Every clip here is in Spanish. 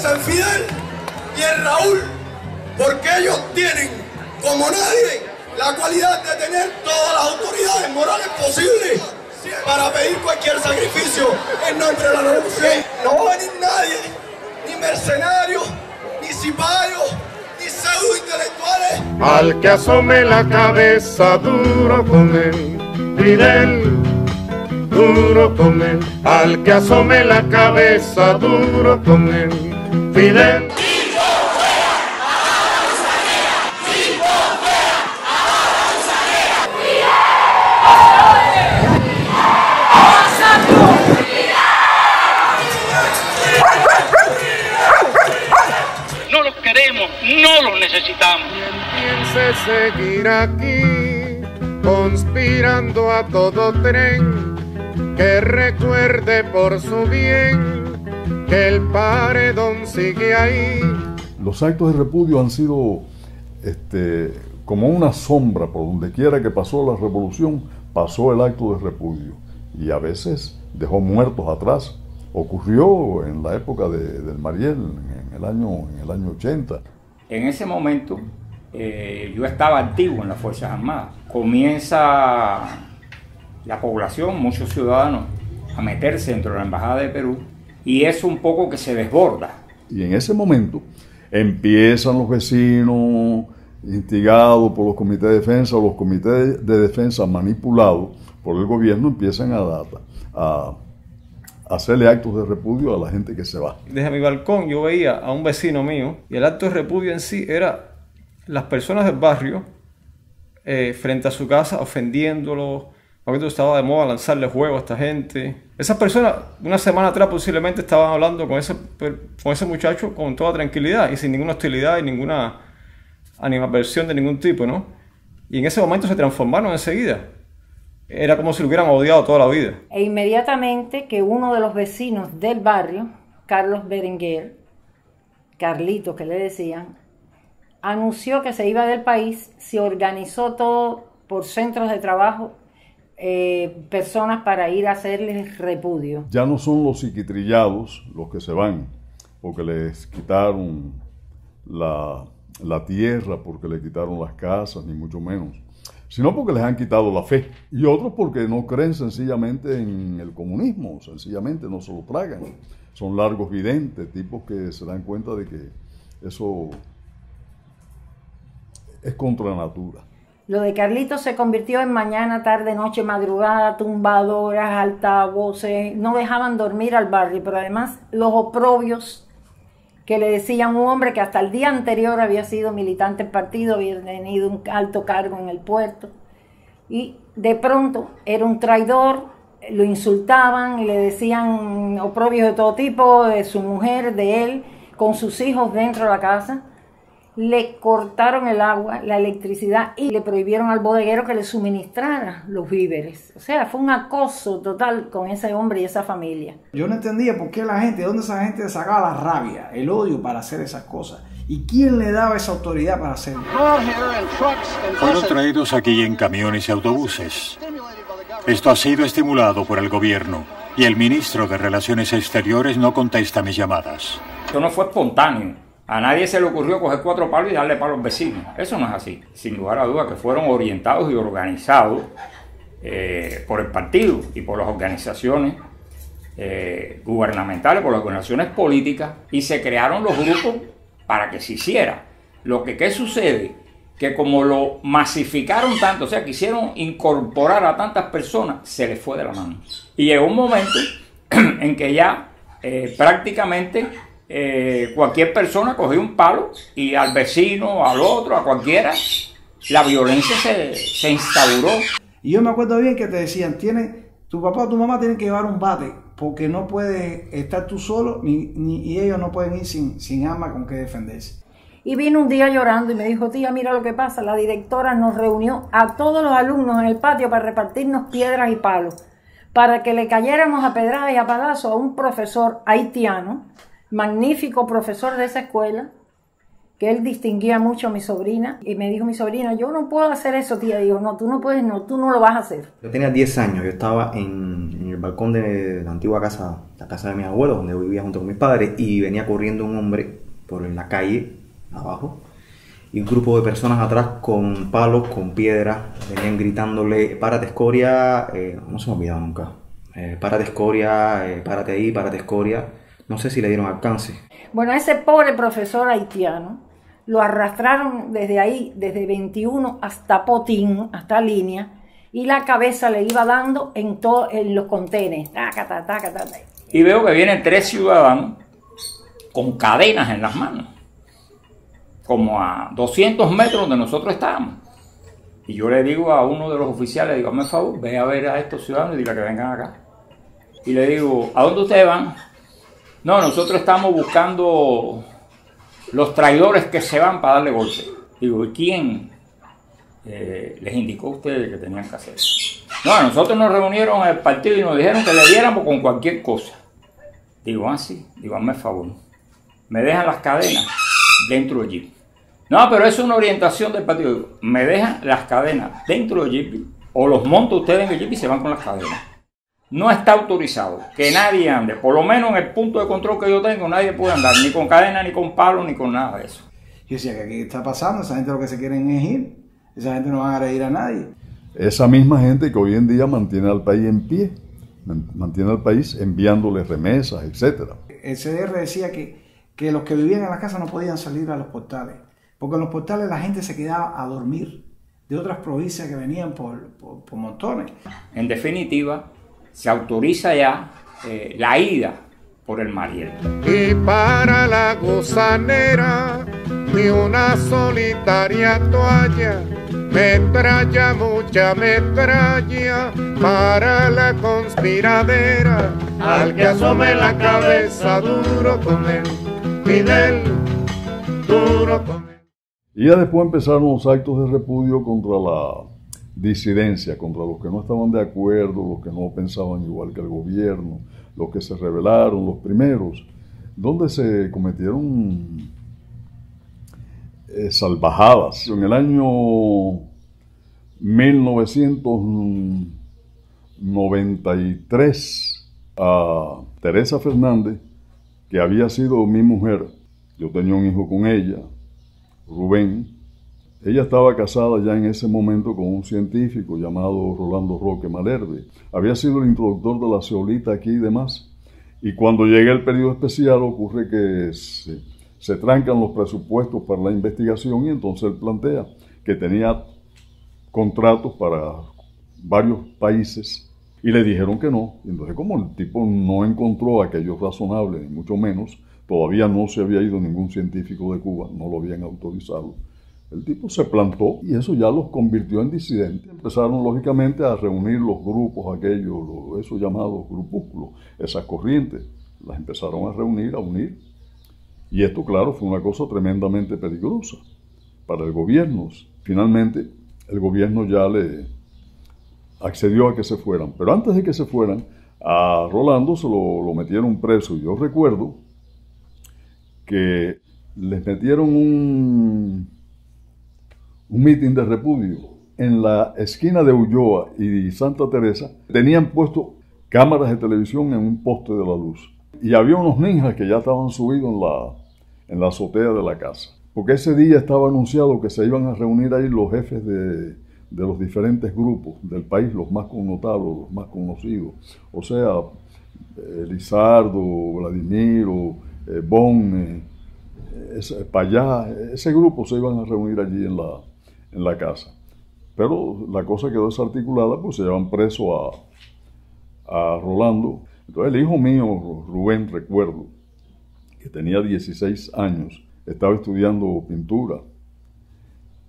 En Fidel y en Raúl, porque ellos tienen, como nadie, la cualidad de tener todas las autoridades morales posibles para pedir cualquier sacrificio en nombre de la revolución. No va a venir nadie, ni mercenarios, ni cipayos, ni pseudo-intelectuales. Al que asome la cabeza, duro con él, Fidel, duro con él. Al que asome la cabeza, duro con él, Fidel. No los queremos, no los necesitamos. Quien piense seguir aquí, conspirando a todo tren, que recuerde por su bien que el paredón sigue ahí. Los actos de repudio han sido como una sombra. Por donde quiera que pasó la revolución, pasó el acto de repudio. Y a veces dejó muertos atrás. Ocurrió en la época del Mariel, en el año 80. En ese momento yo estaba activo en las Fuerzas Armadas. Comienza la población, muchos ciudadanos, a meterse dentro de la Embajada de Perú, y es un poco que se desborda. Y en ese momento empiezan los vecinos, instigados por los comités de defensa, o los comités de defensa manipulados por el gobierno, empiezan a hacerle actos de repudio a la gente que se va. Desde mi balcón yo veía a un vecino mío, y el acto de repudio en sí era las personas del barrio frente a su casa ofendiéndolo. Porque estaba de moda lanzarle juego a esta gente. Esas personas, una semana atrás posiblemente estaban hablando con ese muchacho con toda tranquilidad y sin ninguna hostilidad y ninguna animadversión de ningún tipo, ¿no? Y en ese momento se transformaron enseguida. Era como si lo hubieran odiado toda la vida. E inmediatamente que uno de los vecinos del barrio, Carlos Berenguer, Carlitos que le decían, anunció que se iba del país, se organizó todo por centros de trabajo, personas para ir a hacerles repudio. Ya no son los psiquitrillados los que se van porque les quitaron la tierra, porque les quitaron las casas, ni mucho menos, sino porque les han quitado la fe. Y otros porque no creen sencillamente en el comunismo, sencillamente no se lo tragan. Son largos videntes, tipos que se dan cuenta de que eso es contra natura. Lo de Carlitos se convirtió en mañana, tarde, noche, madrugada, tumbadoras, altavoces, no dejaban dormir al barrio, pero además los oprobios que le decían un hombre que hasta el día anterior había sido militante del partido, había tenido un alto cargo en el puerto, y de pronto era un traidor, lo insultaban y le decían oprobios de todo tipo, de su mujer, de él, con sus hijos dentro de la casa. Le cortaron el agua, la electricidad y le prohibieron al bodeguero que le suministrara los víveres. O sea, fue un acoso total con ese hombre y esa familia. Yo no entendía por qué la gente, de dónde esa gente sacaba la rabia, el odio para hacer esas cosas. ¿Y quién le daba esa autoridad para hacerlo? Fueron traídos aquí en camiones y autobuses. Esto ha sido estimulado por el gobierno y el ministro de Relaciones Exteriores no contesta mis llamadas. Esto no fue espontáneo. A nadie se le ocurrió coger 4 palos y darle palos a los vecinos. Eso no es así. Sin lugar a dudas que fueron orientados y organizados por el partido y por las organizaciones gubernamentales, por las organizaciones políticas, y se crearon los grupos para que se hiciera. ¿Qué sucede? Que como lo masificaron tanto, o sea, quisieron incorporar a tantas personas, se les fue de la mano. Y llegó un momento en que ya prácticamente cualquier persona cogía un palo y al vecino, al otro, a cualquiera, la violencia se instauró. Y yo me acuerdo bien que te decían, tu papá o tu mamá tienen que llevar un bate, porque no puedes estar tú solo, y ellos no pueden ir sin arma con que defenderse. Y vino un día llorando y me dijo, tía, mira lo que pasa, la directora nos reunió a todos los alumnos en el patio para repartirnos piedras y palos, para que le cayéramos a pedradas y a palazos a un profesor haitiano, magnífico profesor de esa escuela, que él distinguía mucho a mi sobrina, y me dijo mi sobrina, yo no puedo hacer eso, tía. Digo, no, tú no puedes, no, tú no lo vas a hacer. Yo tenía 10 años, yo estaba en el balcón de la antigua casa, la casa de mis abuelos, donde vivía junto con mis padres, y venía corriendo un hombre por la calle, abajo, y un grupo de personas atrás con palos, con piedras, venían gritándole, párate escoria, no se me olvida nunca, párate escoria, párate ahí, párate escoria. No sé si le dieron alcance. Bueno, a ese pobre profesor haitiano lo arrastraron desde ahí, desde 21 hasta Potín, hasta Línea, y la cabeza le iba dando en los contenes. Y veo que vienen 3 ciudadanos con cadenas en las manos, como a 200 metros donde nosotros estábamos. Y yo le digo a uno de los oficiales, digo, hazme el favor, ve a ver a estos ciudadanos y dile que vengan acá. Y le digo, ¿a dónde ustedes van? No, nosotros estamos buscando los traidores que se van para darle golpe. Digo, ¿y quién les indicó a ustedes que tenían que hacer? No, nosotros nos reunieron en el partido y nos dijeron que le diéramos con cualquier cosa. Digo, sí. Digo, hazme el favor. Me dejan las cadenas dentro del jeep. No, pero eso es una orientación del partido. Digo, me dejan las cadenas dentro del jeep o los monto ustedes en el jeep y se van con las cadenas. No está autorizado que nadie ande, por lo menos en el punto de control que yo tengo, nadie puede andar, ni con cadena, ni con palo, ni con nada de eso. Yo decía, ¿qué está pasando? Esa gente lo que se quieren es ir, esa gente no va a agredir a nadie. Esa misma gente que hoy en día mantiene al país en pie, mantiene al país enviándole remesas, etc. El CDR decía que los que vivían en la casa no podían salir a los portales, porque en los portales la gente se quedaba a dormir de otras provincias que venían por montones. En definitiva, se autoriza ya la ida por el Mariel. Y para la gusanera, ni una solitaria toalla, metralla, mucha metralla, para la conspiradera, al que asome la cabeza, duro con él, Fidel, duro con él. Y ya después empezaron los actos de repudio contra la disidencia, contra los que no estaban de acuerdo, los que no pensaban igual que el gobierno, los que se rebelaron, los primeros, donde se cometieron salvajadas. En el año 1993, a Teresa Fernández, que había sido mi mujer, yo tenía un hijo con ella, Rubén. Ella estaba casada ya en ese momento con un científico llamado Rolando Roque Malherbe. Había sido el introductor de la zeolita aquí y demás. Y cuando llega el periodo especial ocurre que se trancan los presupuestos para la investigación y entonces él plantea que tenía contratos para varios países y le dijeron que no. Y entonces como el tipo no encontró aquello razonable, ni mucho menos, todavía no se había ido ningún científico de Cuba, no lo habían autorizado. El tipo se plantó y eso ya los convirtió en disidentes. Empezaron lógicamente a reunir los grupos aquellos, esos llamados grupúsculos, esas corrientes, las empezaron a reunir, a unir. Y esto, claro, fue una cosa tremendamente peligrosa para el gobierno. Finalmente, el gobierno ya le accedió a que se fueran. Pero antes de que se fueran, a Rolando se lo metieron preso. Yo recuerdo que les metieron un mitin de repudio en la esquina de Ulloa y Santa Teresa. Tenían puesto cámaras de televisión en un poste de la luz. Y había unos ninjas que ya estaban subidos en la azotea de la casa. Porque ese día estaba anunciado que se iban a reunir ahí los jefes de los diferentes grupos del país, los más connotados, los más conocidos. O sea, Lizardo, Vladimiro, Bon, Payá, ese grupo se iban a reunir allí en la casa. Pero la cosa quedó desarticulada, pues se llevan preso a Rolando. Entonces el hijo mío, Rubén, recuerdo, que tenía 16 años, estaba estudiando pintura.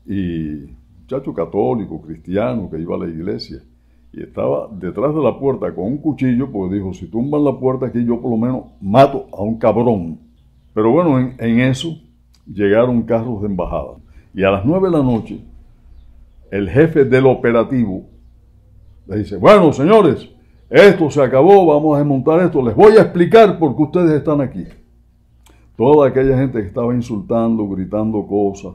Y muchacho católico, cristiano, que iba a la iglesia. Y estaba detrás de la puerta con un cuchillo, pues dijo, si tumban la puerta aquí, yo por lo menos mato a un cabrón. Pero bueno, en eso llegaron carros de embajada. Y a las 9 de la noche, el jefe del operativo le dice, bueno, señores, esto se acabó, vamos a desmontar esto, les voy a explicar por qué ustedes están aquí. Toda aquella gente que estaba insultando, gritando cosas,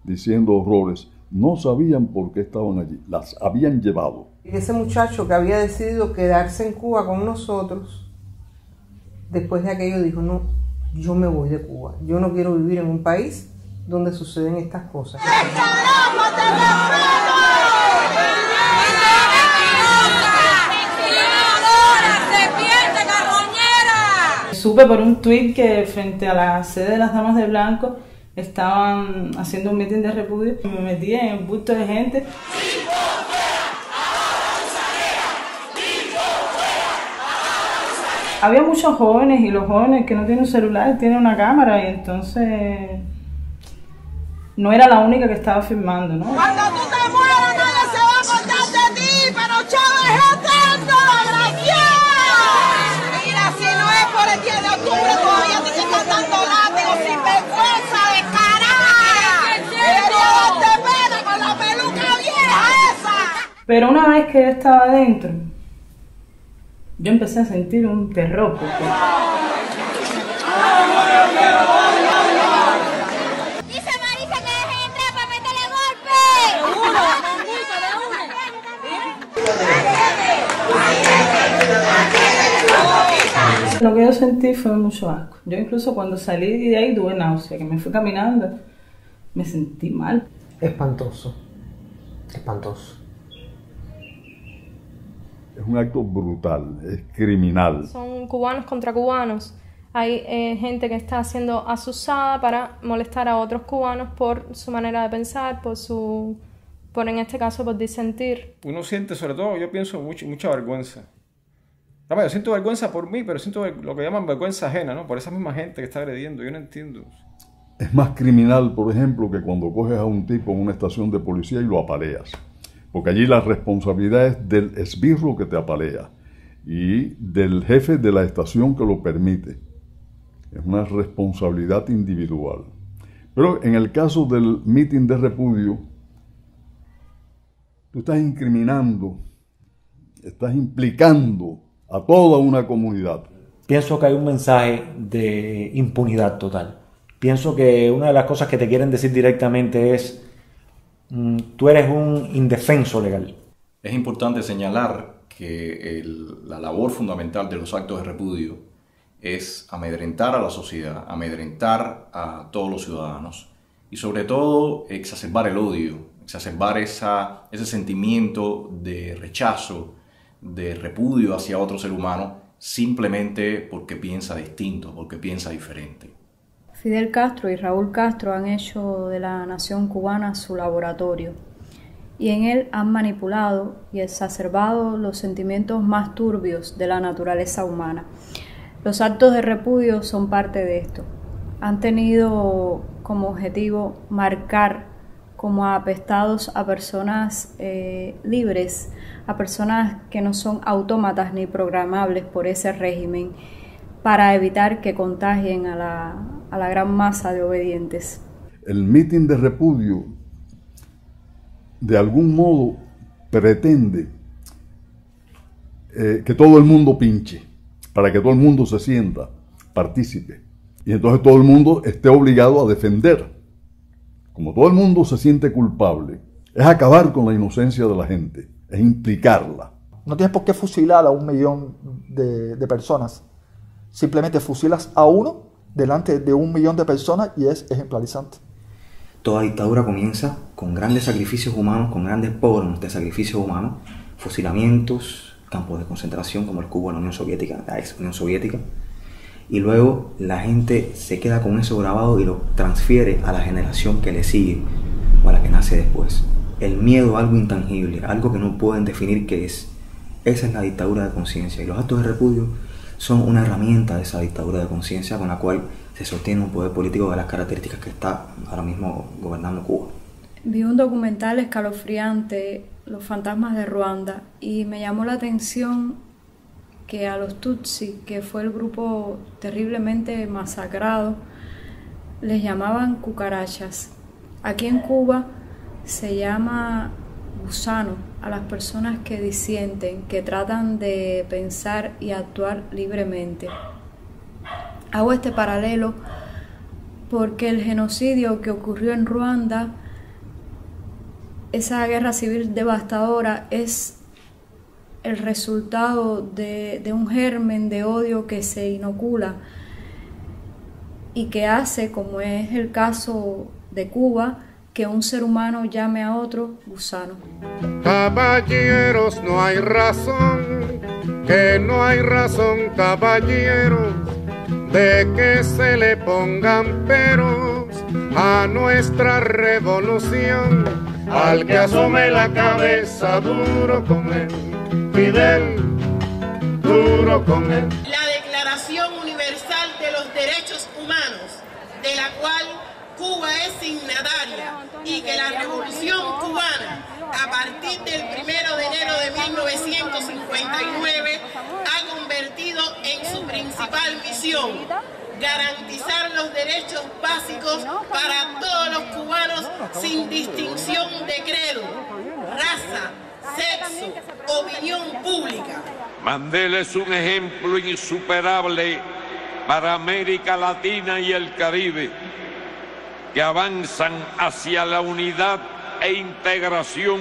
diciendo horrores, no sabían por qué estaban allí, las habían llevado. Ese muchacho que había decidido quedarse en Cuba con nosotros, después de aquello dijo, no, yo me voy de Cuba, yo no quiero vivir en un país donde suceden estas cosas. Supe por un tuit que frente a la sede de las Damas de Blanco estaban haciendo un mitin de repudio. Me metí en un bulto de gente. Había muchos jóvenes y los jóvenes que no tienen un celular tienen una cámara y entonces no era la única que estaba filmando, ¿no? Cuando tú te mueras nadie se va a acordar de ti, pero Chávez es eterno, desgraciado. Mira, si no es por el 10 de octubre todavía te están dando látigos sin vergüenza, descarada. Debería darte pena con la peluca vieja esa. Pero una vez que yo estaba adentro, yo empecé a sentir un terror. Porque... Dice Marisa que deje entrar para meterle golpe. Lo que yo sentí fue mucho asco. Yo incluso cuando salí de ahí tuve náusea, que me fui caminando, me sentí mal. Espantoso, espantoso. Es un acto brutal, es criminal. Son cubanos contra cubanos. Hay gente que está siendo asusada para molestar a otros cubanos por su manera de pensar, por en este caso por disentir. Uno siente, sobre todo, yo pienso mucha vergüenza. Yo siento vergüenza por mí, pero siento lo que llaman vergüenza ajena, ¿no? Por esa misma gente que está agrediendo. Yo no entiendo. Es más criminal, por ejemplo, que cuando coges a un tipo en una estación de policía y lo apaleas. Porque allí la responsabilidad es del esbirro que te apalea y del jefe de la estación que lo permite. Es una responsabilidad individual. Pero en el caso del mitin de repudio, tú estás incriminando, estás implicando a toda una comunidad. Pienso que hay un mensaje de impunidad total. Pienso que una de las cosas que te quieren decir directamente es: tú eres un indefenso legal. Es importante señalar que la labor fundamental de los actos de repudio es amedrentar a la sociedad, amedrentar a todos los ciudadanos y sobre todo exacerbar el odio, exacerbar ese sentimiento de rechazo, de repudio hacia otro ser humano simplemente porque piensa distinto, porque piensa diferente. Fidel Castro y Raúl Castro han hecho de la nación cubana su laboratorio y en él han manipulado y exacerbado los sentimientos más turbios de la naturaleza humana. Los actos de repudio son parte de esto. Han tenido como objetivo marcar como apestados a personas libres, a personas que no son autómatas ni programables por ese régimen, para evitar que contagien a la gran masa de obedientes. El mitin de repudio, de algún modo, pretende que todo el mundo pinche, para que todo el mundo se sienta partícipe. Y entonces todo el mundo esté obligado a defender. Como todo el mundo se siente culpable, es acabar con la inocencia de la gente, es implicarla. No tienes por qué fusilar a 1 millón de personas. Simplemente fusilas a uno delante de 1 millón de personas y es ejemplarizante. Toda dictadura comienza con grandes sacrificios humanos, con grandes pogromos de sacrificios humanos, fusilamientos, campos de concentración como el Cuba, la Unión Soviética, la ex Unión Soviética, y luego la gente se queda con eso grabado y lo transfiere a la generación que le sigue o a la que nace después. El miedo a algo intangible, algo que no pueden definir qué es. Esa es la dictadura de conciencia, y los actos de repudio son una herramienta de esa dictadura de conciencia con la cual se sostiene un poder político de las características que está ahora mismo gobernando Cuba. Vi un documental escalofriante, Los fantasmas de Ruanda, y me llamó la atención que a los Tutsi, que fue el grupo terriblemente masacrado, les llamaban cucarachas. Aquí en Cuba se llama gusano a las personas que disienten, que tratan de pensar y actuar libremente. Hago este paralelo porque el genocidio que ocurrió en Ruanda, esa guerra civil devastadora, es el resultado de un germen de odio que se inocula y que hace, como es el caso de Cuba, que un ser humano llame a otro gusano. Caballeros, no hay razón, que no hay razón, caballeros, de que se le pongan peros a nuestra revolución. Al que asome la cabeza, duro con él, Fidel, duro con él. La Declaración Universal de los Derechos Humanos, de la cual Cuba es signataria, y que la Revolución Cubana, a partir del 1 de enero de 1959, ha convertido en su principal misión garantizar los derechos básicos para todos los cubanos sin distinción de credo, raza, sexo, opinión pública. Mandela es un ejemplo insuperable para América Latina y el Caribe, que avanzan hacia la unidad e integración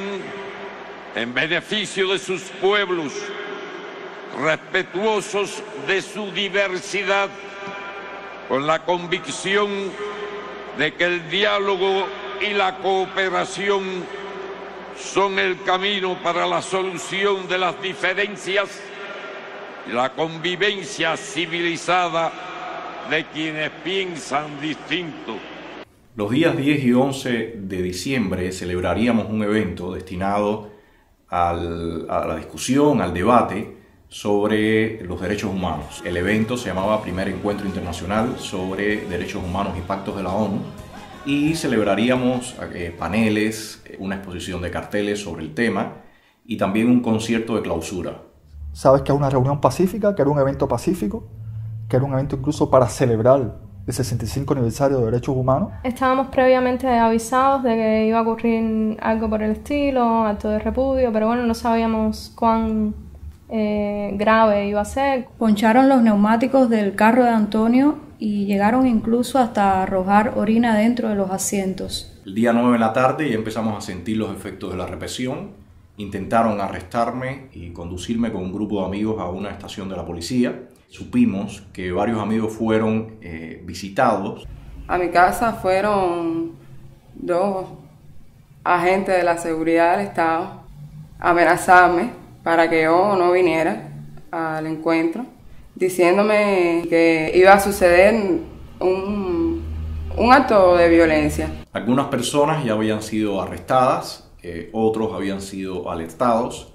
en beneficio de sus pueblos, respetuosos de su diversidad, con la convicción de que el diálogo y la cooperación son el camino para la solución de las diferencias y la convivencia civilizada de quienes piensan distinto. Los días 10 y 11 de diciembre celebraríamos un evento destinado a la discusión, al debate sobre los derechos humanos. El evento se llamaba Primer Encuentro Internacional sobre Derechos Humanos y Pactos de la ONU, y celebraríamos paneles, una exposición de carteles sobre el tema y también un concierto de clausura. Sabes que es una reunión pacífica, que era un evento pacífico, que era un evento incluso para celebrar el 65 aniversario de derechos humanos. Estábamos previamente avisados de que iba a ocurrir algo por el estilo, acto de repudio, pero bueno, no sabíamos cuán grave iba a ser. Poncharon los neumáticos del carro de Antonio y llegaron incluso hasta arrojar orina dentro de los asientos. El día 9 de la tarde ya empezamos a sentir los efectos de la represión. Intentaron arrestarme y conducirme con un grupo de amigos a una estación de la policía. Supimos que varios amigos fueron visitados. A mi casa fueron 2 agentes de la seguridad del Estado a amenazarme para que yo no viniera al encuentro, diciéndome que iba a suceder un acto de violencia. Algunas personas ya habían sido arrestadas, otros habían sido alertados,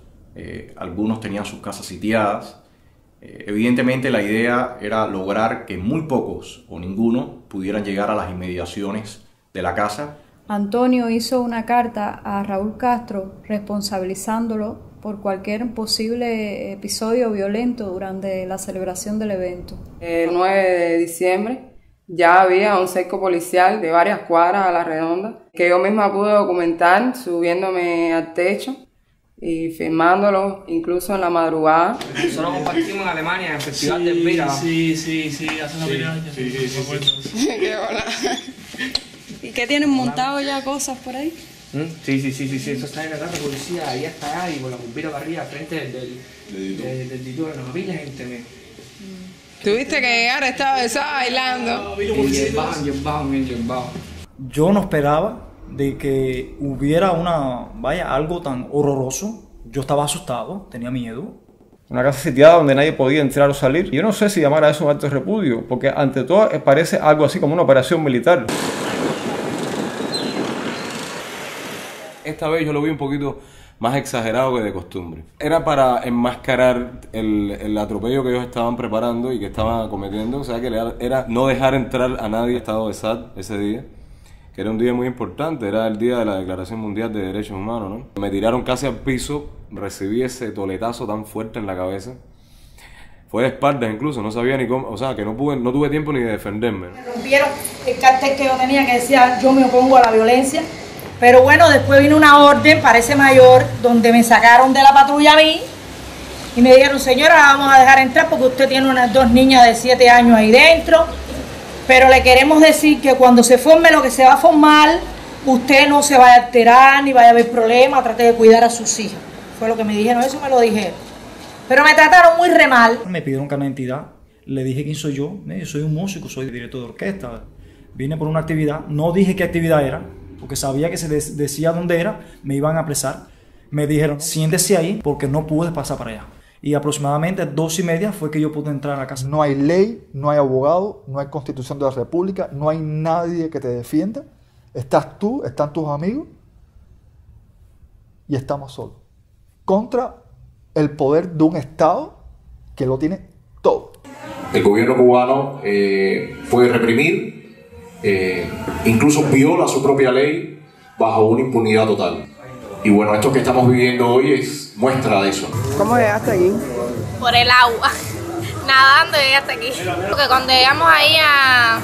algunos tenían sus casas sitiadas. Evidentemente la idea era lograr que muy pocos o ninguno pudieran llegar a las inmediaciones de la casa. Antonio hizo una carta a Raúl Castro responsabilizándolo por cualquier posible episodio violento durante la celebración del evento. El 9 de diciembre ya había un cerco policial de varias cuadras a la redonda que yo misma pude documentar subiéndome al techo y filmándolo incluso en la madrugada. Nosotros compartimos en Alemania en el Festival del Vira. Sí, hace una pila de años. Qué hola. ¿Y qué tienen montado ya cosas por ahí? Sí, eso está en la casa de policía, ahí está allá y con la bombita para arriba, frente del Tito de la familia, gente. Tuviste que llegar, estaba bailando. Yo no esperaba de que hubiera algo tan horroroso. Yo estaba asustado, tenía miedo. Una casa sitiada donde nadie podía entrar o salir. Yo no sé si llamar a eso un acto de repudio, porque ante todo parece algo así como una operación militar. Esta vez yo lo vi un poquito más exagerado que de costumbre. Era para enmascarar el atropello que ellos estaban preparando y que estaban cometiendo. O sea, que era no dejar entrar a nadie al estado de SAT ese día, que era un día muy importante, era el día de la Declaración Mundial de Derechos Humanos, ¿no? Me tiraron casi al piso, recibí ese toletazo tan fuerte en la cabeza. Fue de espaldas incluso, no sabía ni cómo, o sea, que no tuve tiempo ni de defenderme, ¿no? Me rompieron el cartel que yo tenía que decía yo me opongo a la violencia Pero bueno, después vino una orden, parece mayor, donde me sacaron de la patrulla a mí y me dijeron, señora, la vamos a dejar entrar porque usted tiene unas 2 niñas de 7 años ahí dentro, pero le queremos decir que cuando se forme lo que se va a formar, usted no se vaya a alterar ni vaya a haber problemas, trate de cuidar a sus hijas. Fue lo que me dijeron, eso me lo dijeron. Pero me trataron muy re mal. Me pidieron carnet de identidad, le dije quién soy yo soy un músico, soy director de orquesta, vine por una actividad, no dije qué actividad era, porque sabía que si decía dónde era, me iban a apresar. Me dijeron, siéntese ahí porque no pude pasar para allá. Y aproximadamente 2:30 fue que yo pude entrar a la casa. No hay ley, no hay abogado, no hay constitución de la república, no hay nadie que te defienda. Estás tú, están tus amigos y estamos solos. Contra el poder de un Estado que lo tiene todo. El gobierno cubano puede reprimir, incluso viola su propia ley bajo una impunidad total. Y bueno, esto que estamos viviendo hoy es muestra de eso. ¿Cómo llegaste aquí? Por el agua, nadando llegué hasta aquí. Porque cuando llegamos ahí a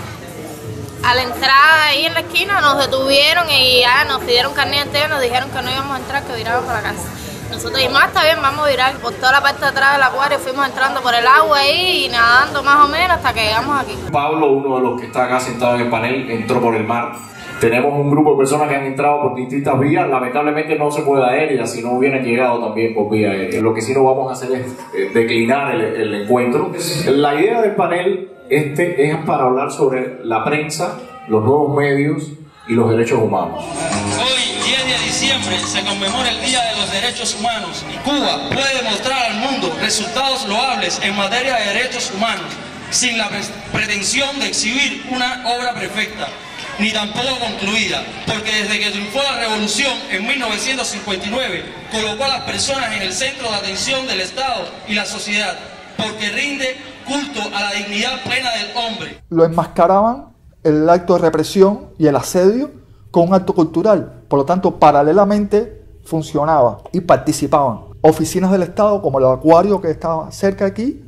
la entrada, ahí en la esquina, nos detuvieron y ya nos pidieron carnet entero y nos dijeron que no íbamos a entrar, que viráramos para la casa. Nosotros dijimos, está bien, vamos a virar por toda la parte de atrás del acuario, fuimos entrando por el agua ahí y nadando más o menos hasta que llegamos aquí. Pablo, uno de los que está acá sentado en el panel, entró por el mar. Tenemos un grupo de personas que han entrado por distintas vías, lamentablemente no se puede aérea, si no hubieran llegado también por vía aérea. Lo que sí no vamos a hacer es declinar el encuentro. La idea del panel es para hablar sobre la prensa, los nuevos medios y los derechos humanos. Hoy, 10 de diciembre, se conmemora el Día de los Derechos Humanos y Cuba puede demostrar al mundo resultados loables en materia de derechos humanos sin la pretensión de exhibir una obra perfecta, ni tampoco concluida, porque desde que triunfó la revolución en 1959, colocó a las personas en el centro de atención del Estado y la sociedad, porque rinde culto a la dignidad plena del hombre. Lo enmascaraban el acto de represión y el asedio con un acto cultural. Por lo tanto, paralelamente funcionaba y participaban oficinas del Estado como el acuario que estaba cerca aquí,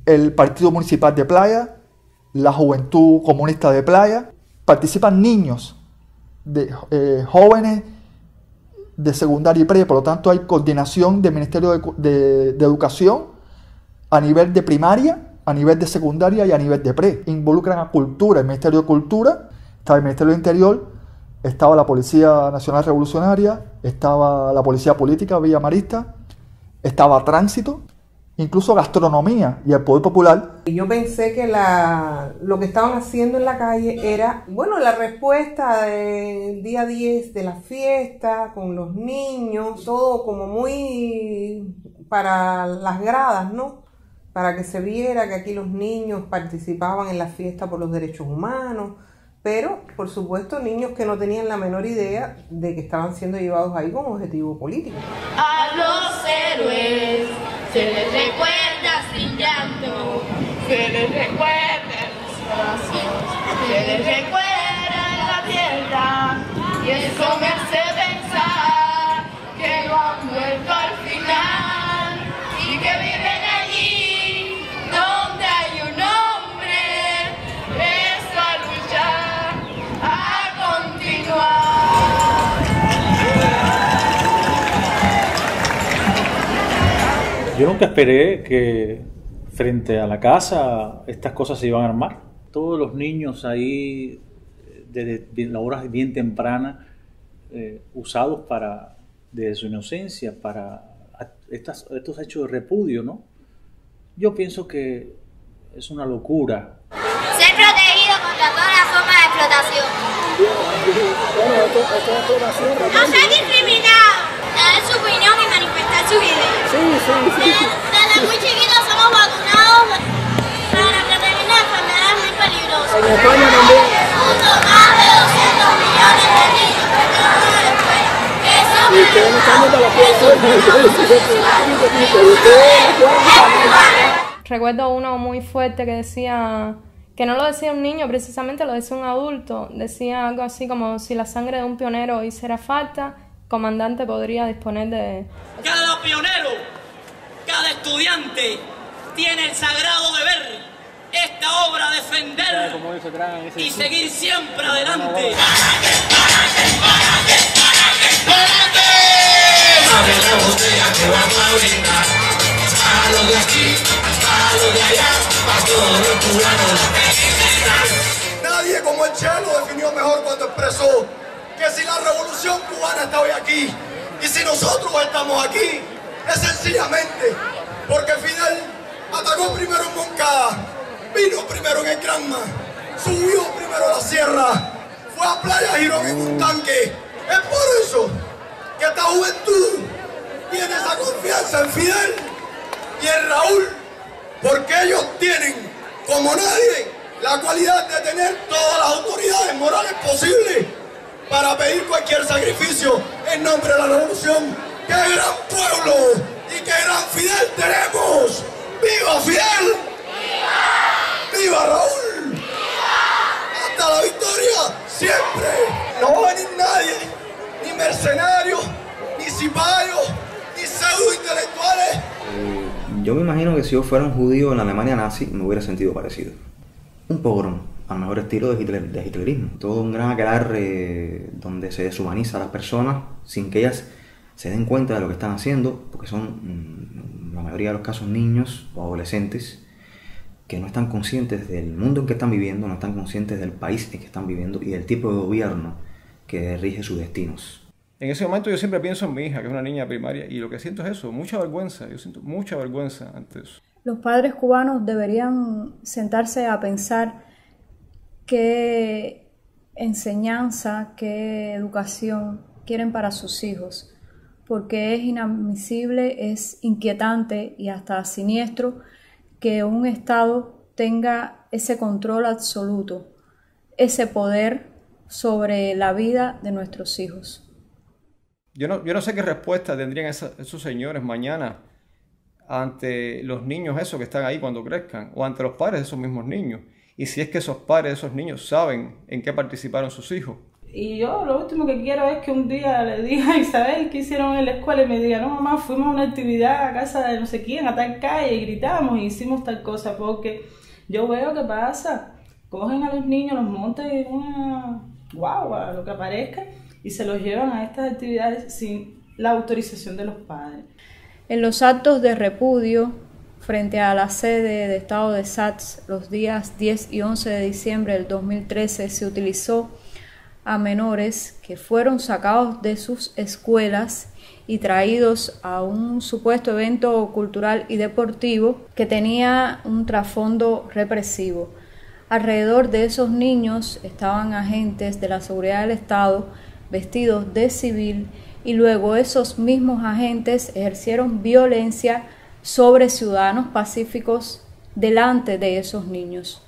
el Partido Municipal de Playa, la Juventud Comunista de Playa. Participan niños, jóvenes de secundaria y pre, por lo tanto hay coordinación del Ministerio de Educación a nivel de primaria, a nivel de secundaria y a nivel de pre. Involucran a cultura, el Ministerio de Cultura, estaba el Ministerio del Interior, estaba la Policía Nacional Revolucionaria, estaba la Policía Política Villamarista, estaba Tránsito, incluso gastronomía y el Poder Popular. Yo pensé que lo que estaban haciendo en la calle era, bueno, la respuesta del día 10 de la fiesta, con los niños, todo como muy para las gradas, ¿no? Para que se viera que aquí los niños participaban en la fiesta por los derechos humanos, pero, por supuesto, niños que no tenían la menor idea de que estaban siendo llevados ahí con objetivo político. A los héroes se les recuerda sin llanto, se les recuerda en los brazos, se les recuerda en la tierra, y eso me hace pensar que no han muerto al final y que viven allí donde hay un hombre preso a luchar, a continuar. Yo nunca esperé que frente a la casa estas cosas se iban a armar. Todos los niños ahí, desde la hora bien temprana, usados desde su inocencia para estos hechos de repudio, ¿no? Yo pienso que es una locura. Ser protegido contra todas las formas de explotación. No ser discriminado. Dar su opinión y manifestar sus ideas. Desde muy chiquitos somos vacunados para prevenir las enfermedades muy peligrosas. En España también. Más de 200 millones de niños que no van a la escuela. Y ustedes no están viendo la Recuerdo uno muy fuerte que decía, que no lo decía un niño, precisamente lo decía un adulto. Decía algo así como, si la sangre de un pionero hiciera falta, comandante podría disponer de... Cada pionero, cada estudiante tiene el sagrado deber, esta obra defender y seguir siempre adelante. abre la botella que vamos a brindar. A los de aquí, a los de allá, a todos los cubanos la felicidad. Nadie como el Che lo definió mejor cuando expresó que si la revolución cubana está hoy aquí y si nosotros estamos aquí, es sencillamente porque Fidel atacó primero en Moncada, vino primero en el Granma, subió primero a la sierra, fue a Playa Girón en un tanque. Es por eso que esta juventud tiene esa confianza en Fidel y en Raúl, porque ellos tienen, como nadie, la cualidad de tener todas las autoridades morales posibles para pedir cualquier sacrificio en nombre de la revolución. ¡Qué gran pueblo y qué gran Fidel tenemos! ¡Viva Fidel! ¡Viva! ¡Viva Raúl! ¡Viva! ¡Hasta la victoria! ¡Siempre! No va a venir nadie, ni mercenarios, ni cipayos, ni pseudo-intelectuales. Yo me imagino que si yo fuera un judío en la Alemania nazi me hubiera sentido parecido. Un pogrom, al mejor estilo de hitlerismo. Todo un gran aquelarre donde se deshumaniza a las personas sin que ellas se den cuenta de lo que están haciendo, porque son, la mayoría de los casos, niños o adolescentes que no están conscientes del mundo en que están viviendo, no están conscientes del país en que están viviendo y del tipo de gobierno que rige sus destinos. En ese momento yo siempre pienso en mi hija, que es una niña primaria, y lo que siento es eso, mucha vergüenza. Yo siento mucha vergüenza ante eso. Los padres cubanos deberían sentarse a pensar qué enseñanza, qué educación quieren para sus hijos, porque es inadmisible, es inquietante y hasta siniestro que un Estado tenga ese control absoluto, ese poder sobre la vida de nuestros hijos. Yo no sé qué respuesta tendrían esos señores mañana ante los niños esos que están ahí cuando crezcan, o ante los padres de esos mismos niños, y si es que esos padres de esos niños saben en qué participaron sus hijos. Y yo lo último que quiero es que un día le diga a Isabel qué hicieron en la escuela y me diga, no mamá, fuimos a una actividad a casa de no sé quién, a tal calle, y gritamos y hicimos tal cosa, porque yo veo que pasa, cogen a los niños, los montan en una guagua, lo que aparezca, y se los llevan a estas actividades sin la autorización de los padres. En los actos de repudio frente a la sede de Estado de SATS los días 10 y 11 de diciembre del 2013 se utilizó a menores que fueron sacados de sus escuelas y traídos a un supuesto evento cultural y deportivo que tenía un trasfondo represivo. Alrededor de esos niños estaban agentes de la seguridad del Estado vestidos de civil y luego esos mismos agentes ejercieron violencia sobre ciudadanos pacíficos delante de esos niños.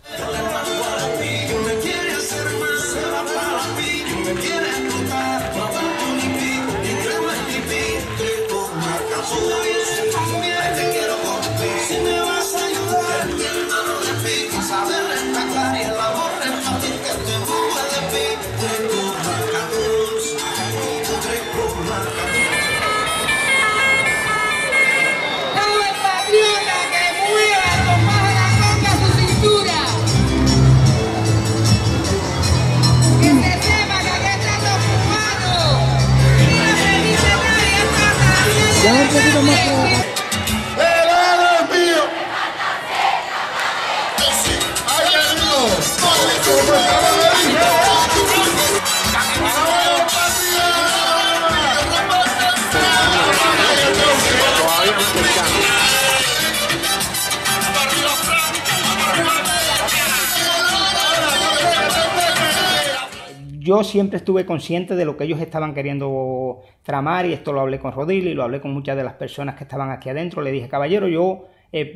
Yo siempre estuve consciente de lo que ellos estaban queriendo tramar, y esto lo hablé con Rodil y lo hablé con muchas de las personas que estaban aquí adentro. Le dije, caballero, yo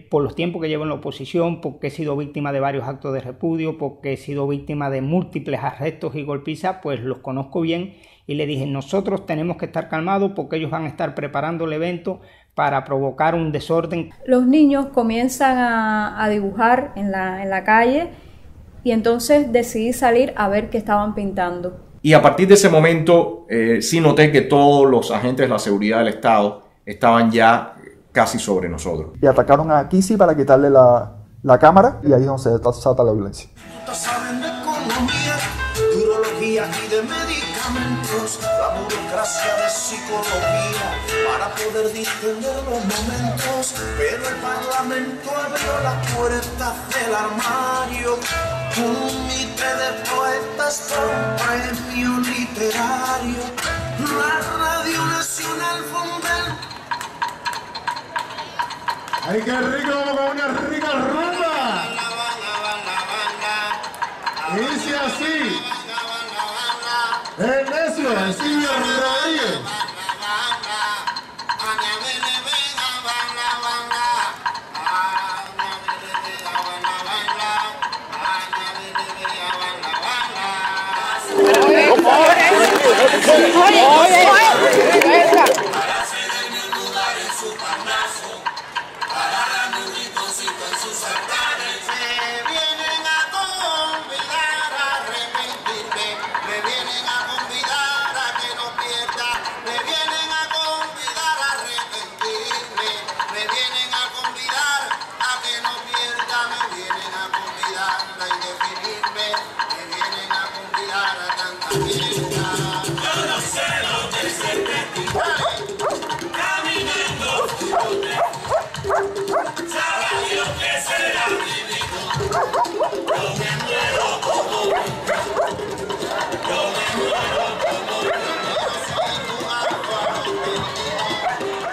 por los tiempos que llevo en la oposición, porque he sido víctima de varios actos de repudio, porque he sido víctima de múltiples arrestos y golpizas, pues los conozco bien, y le dije, nosotros tenemos que estar calmados porque ellos van a estar preparando el evento para provocar un desorden. Los niños comienzan a dibujar en la calle, y entonces decidí salir a ver qué estaban pintando. Y a partir de ese momento sí noté que todos los agentes de la seguridad del Estado estaban ya casi sobre nosotros. Y atacaron a Kisi para quitarle la cámara, y ahí es donde se desata la violencia. Saben de economía, urología, y de medicamentos, la burocracia de psicología para poder distender los momentos. Pero el Parlamento abrió las puertas del armario, un comité de poetas por un premio literario. La Radio Nacional Fundel. ¡Ay, qué rico! Vamos con una rica rumba. Dice así. El necio, el Silvio Rodríguez.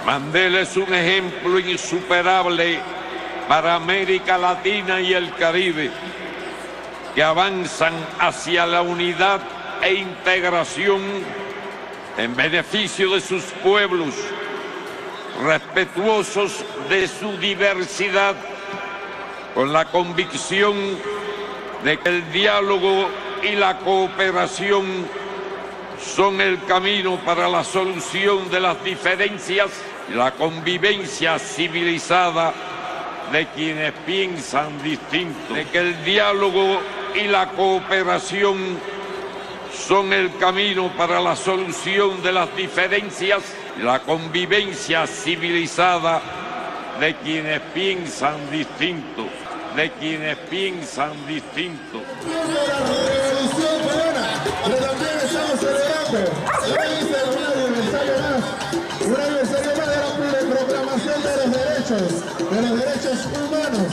Mandela es un ejemplo insuperable para América Latina y el Caribe, que avanzan hacia la unidad e integración en beneficio de sus pueblos, respetuosos de su diversidad, con la convicción de que el diálogo y la cooperación son el camino para la solución de las diferencias y la convivencia civilizada de quienes piensan distinto, de que el diálogo y la cooperación son el camino para la solución de las diferencias y la convivencia civilizada de quienes piensan distinto, de quienes piensan distinto. Pero también estamos celebrando un aniversario más de la proclamación de los derechos humanos.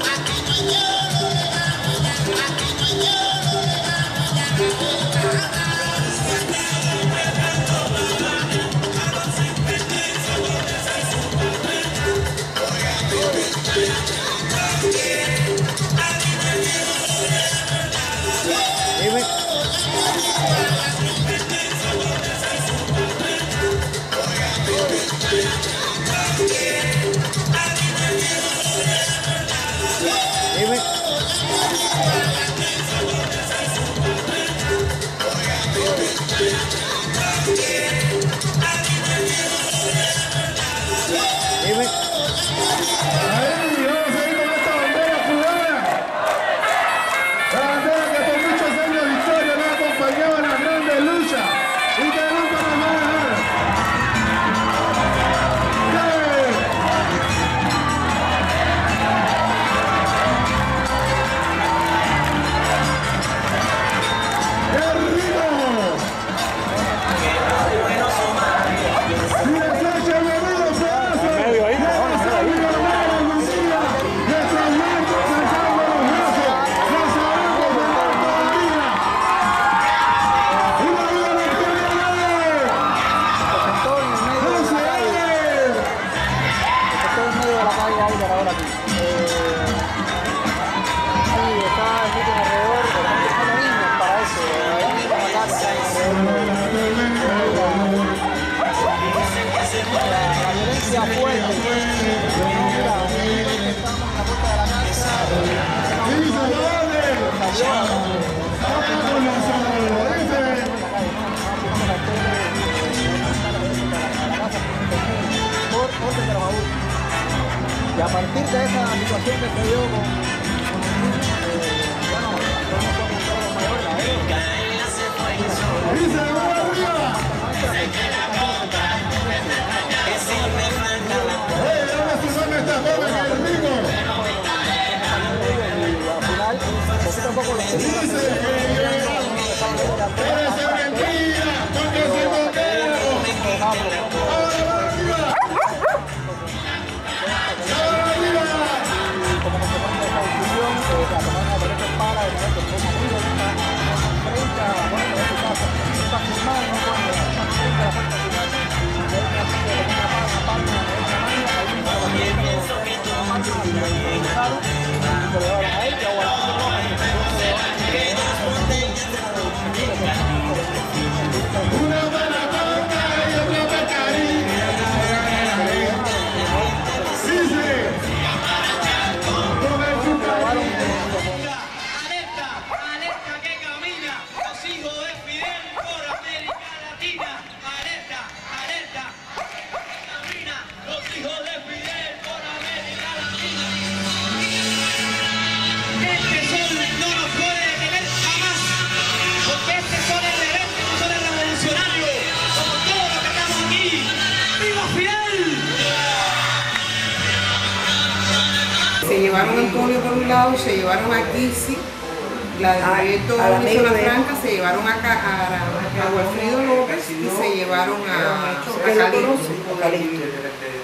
Aquí Y a partir de esa situación que se dio con Se llevaron a Antonio por un lado, se llevaron a Kisi, la del proyecto Zona Franca, se llevaron a Wilfrido López y se llevaron a Calixto.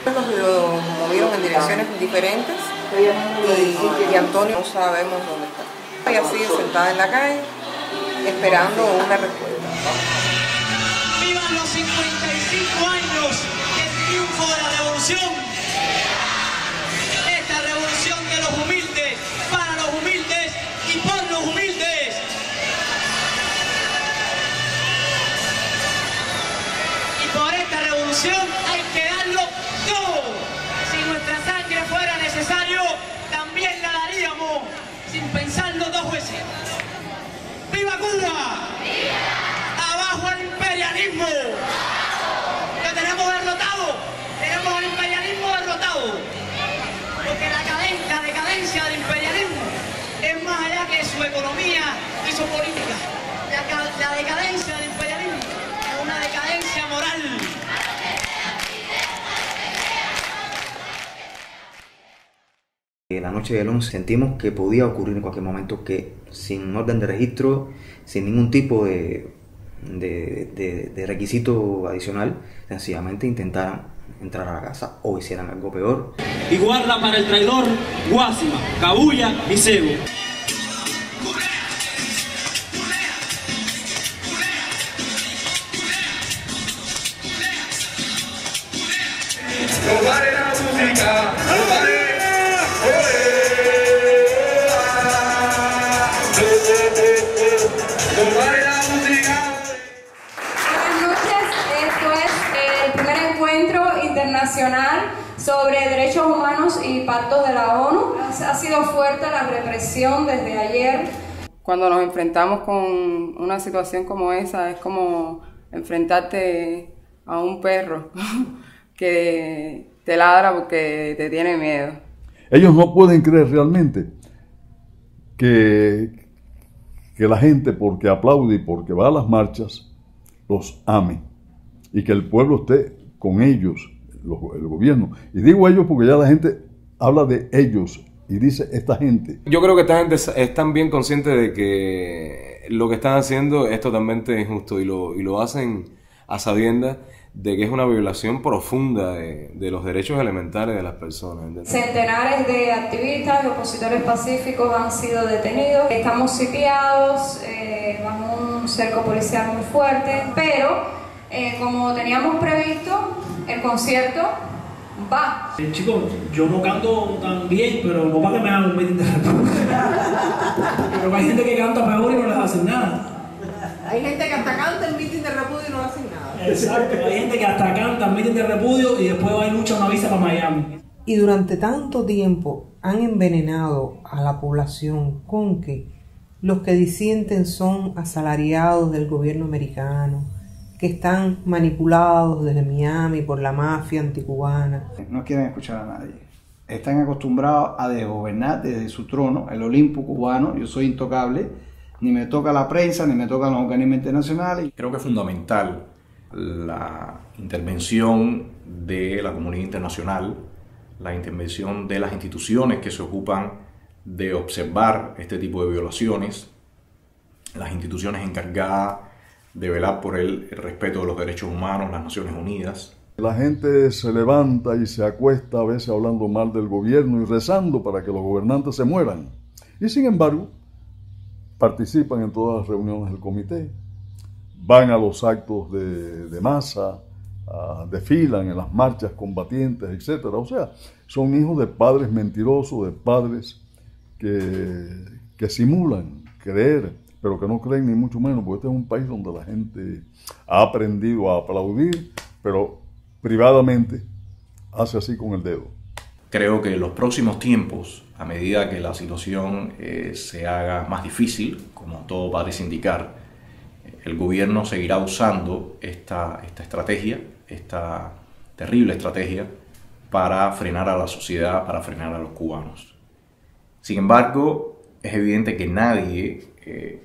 Los movieron en direcciones diferentes y Antonio no sabemos dónde está. Ella sigue sentada en la calle esperando una respuesta. ¡Vivan los 55 años del triunfo de la revolución! De los humildes, para los humildes y por los humildes. Y por esta revolución hay que darlo todo. Si nuestra sangre fuera necesario, también la daríamos, sin pensarlo dos veces. ¡Viva Cuba! ¡Viva! ¡Abajo el imperialismo! ¡Lo tenemos derrotado! ¡Tenemos el imperialismo derrotado! Porque la decadencia del imperialismo es más allá que su economía y su política. La decadencia del imperialismo es una decadencia moral. La noche del 11 sentimos que podía ocurrir en cualquier momento, que sin orden de registro, sin ningún tipo de requisito adicional, sencillamente intentaran entrar a la casa o hicieran algo peor. Y guarda para el traidor Guásima, Cabuya y Cebo. Internacional sobre derechos humanos y pactos de la ONU. Ha sido fuerte la represión desde ayer. Cuando nos enfrentamos con una situación como esa, es como enfrentarte a un perro que te ladra porque te tiene miedo. Ellos no pueden creer realmente que la gente, porque aplaude y porque va a las marchas, los ame y que el pueblo esté con ellos, el gobierno. Y digo ellos porque ya la gente habla de ellos y dice esta gente. Yo creo que esta gente están bien conscientes de que lo que están haciendo es totalmente injusto y lo hacen a sabiendas de que es una violación profunda de los derechos elementales de las personas. Centenares de activistas y opositores pacíficos han sido detenidos. Estamos sitiados bajo un cerco policial muy fuerte, pero como teníamos previsto, el concierto va. Chicos, yo no canto tan bien, pero no para que me hagan un meeting de repudio. Pero hay gente que canta peor y no les hacen nada. Hay gente que hasta canta el meeting de repudio y no hacen nada. Exacto, hay gente que hasta canta el meeting de repudio y después va y lucha una visa para Miami. Y durante tanto tiempo han envenenado a la población con que los que disienten son asalariados del gobierno americano, que están manipulados desde Miami por la mafia anticubana. No quieren escuchar a nadie. Están acostumbrados a desgobernar desde su trono, el Olimpo cubano. Yo soy intocable, ni me toca la prensa, ni me tocan los organismos internacionales. Creo que es fundamental la intervención de la comunidad internacional, la intervención de las instituciones que se ocupan de observar este tipo de violaciones, las instituciones encargadas de velar por el respeto de los derechos humanos, las Naciones Unidas. La gente se levanta y se acuesta a veces hablando mal del gobierno y rezando para que los gobernantes se mueran. Y sin embargo, participan en todas las reuniones del comité, van a los actos de masa, desfilan en las marchas combatientes, etc. O sea, son hijos de padres mentirosos, de padres que simulan creer, pero que no creen ni mucho menos, porque este es un país donde la gente ha aprendido a aplaudir, pero privadamente hace así con el dedo. Creo que en los próximos tiempos, a medida que la situación se haga más difícil, como todo parece indicar, el gobierno seguirá usando esta estrategia, esta terrible estrategia, para frenar a la sociedad, para frenar a los cubanos. Sin embargo, es evidente que nadie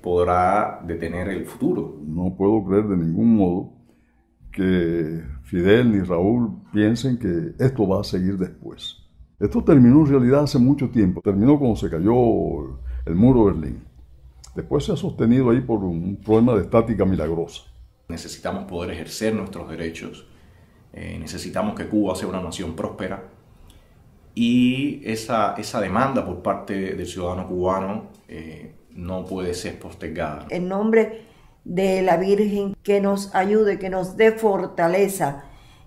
podrá detener el futuro. No puedo creer de ningún modo que Fidel ni Raúl piensen que esto va a seguir después. Esto terminó en realidad hace mucho tiempo. Terminó cuando se cayó el muro de Berlín. Después se ha sostenido ahí por un problema de estática milagrosa. Necesitamos poder ejercer nuestros derechos. Necesitamos que Cuba sea una nación próspera. Y esa demanda por parte del ciudadano cubano no puede ser postergada. En nombre de la Virgen, que nos ayude, que nos dé fortaleza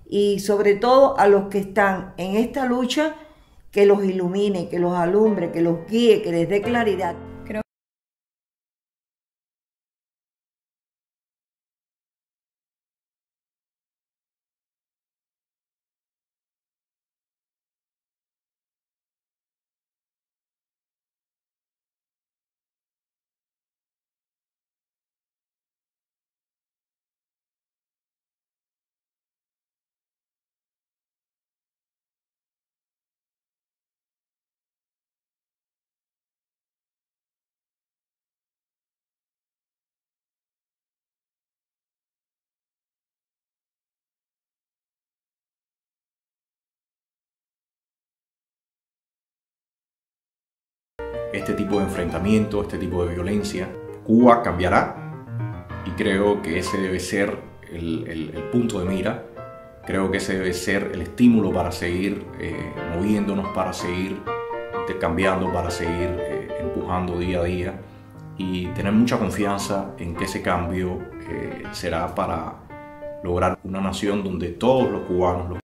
y sobre todo a los que están en esta lucha, que los ilumine, que los alumbre, que los guíe, que les dé claridad. Este tipo de enfrentamiento, este tipo de violencia, Cuba cambiará y creo que ese debe ser el punto de mira. Creo que ese debe ser el estímulo para seguir moviéndonos, para seguir intercambiando, para seguir empujando día a día y tener mucha confianza en que ese cambio será para lograr una nación donde todos los cubanos,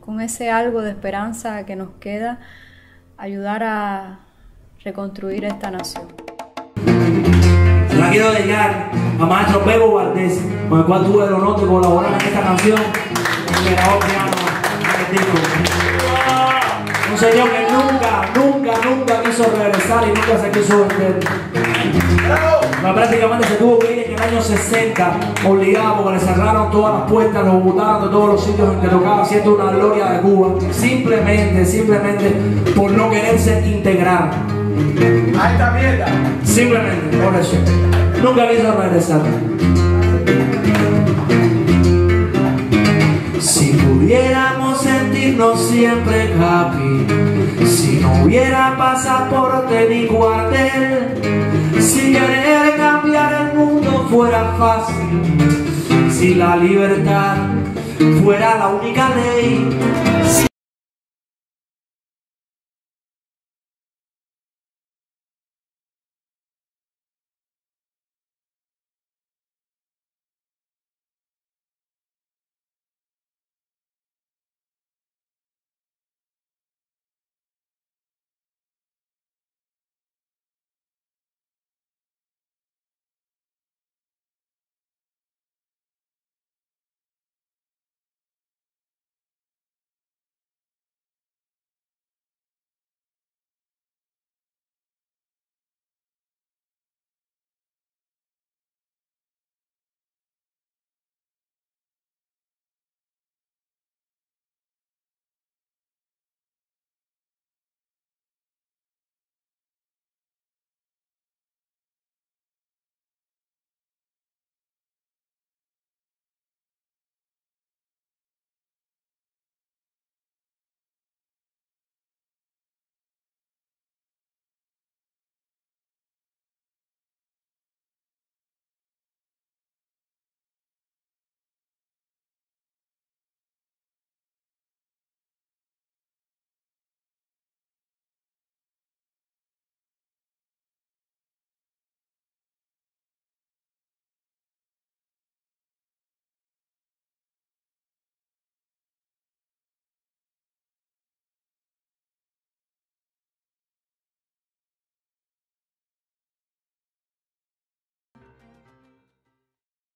con ese algo de esperanza que nos queda, ayudar a reconstruir esta nación. La quiero dedicar a maestro Bebo Valdés, con el cual tuve el honor de colaborar en esta canción, en el grabó piano, en el disco. Un señor que nunca quiso regresar y nunca se quiso vender. Prácticamente se tuvo que ir en el año 60, obligado, porque le cerraron todas las puertas, lo botaron de todos los sitios en que tocaba, siendo una gloria de Cuba, simplemente por no quererse integrar. A esta mierda. Simplemente, por eso. Nunca quiso regresar. Si pudiéramos sentirnos siempre happy, si no hubiera pasaporte ni cuartel, si querer cambiar el mundo fuera fácil, si la libertad fuera la única ley.